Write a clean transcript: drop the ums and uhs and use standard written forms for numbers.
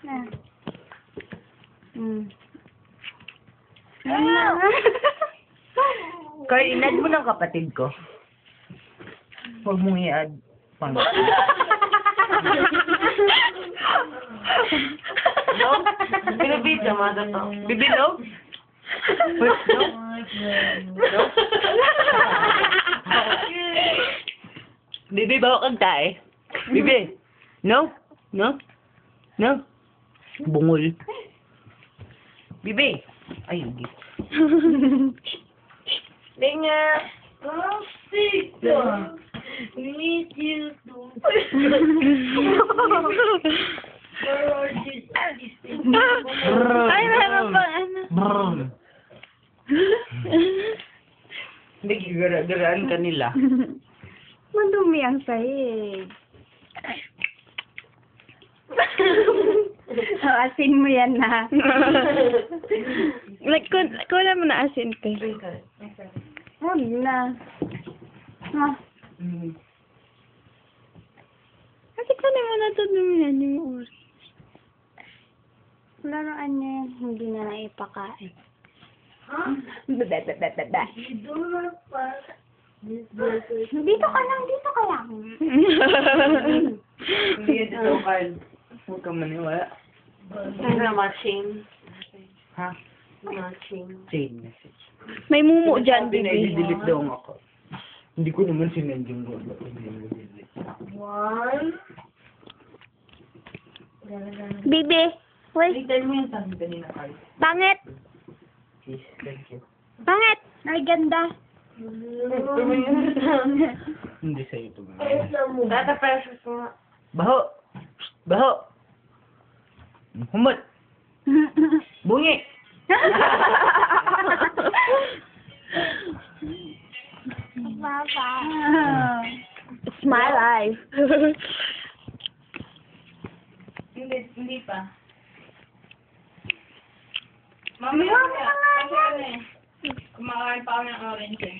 Na. Carl, inad mo ng kapatid ko. Huwag mong i-add. Pang. No? Pinabita, mother to. Bibi, no? First, no? No? Bibi, bawa kang tae. Bibi. No? No? No? Bungol. Bibi. Ay, hindi. Linga. We need you to. Ay, meron pa ano. Brrrr. Hindi, gara-garaan ka nila. Madumi ang sahig. Oh, asin mo yan na. Like, kuna mo na asin, te. Huwag na. Ah, Kasi kuna mo na ito dumihan yung oras. laruan niya yan. Hindi na lang ipakain. Dito ka lang, dito ka lang. Hindi yan ito, Carl. Huwag kang maniwala. Ano, matching. Ha? Matching. Chain message. May mumu dyan, Sabi na bibi. i-delete daw ako. Hindi ko naman sinend yung goal. Hindi mo delete. One. Bibi, wait. Tell mo yung sabi kanina, Carl. Pangit. Please, thank you. Pangit. Ay, ganda. Hindi sa'yo ito. Data precious nga. Baho! Baho! Humot! Bungi! Papa. It's my life. Hindi pa. Mamaya. Kumakain pa ako ng orange eh.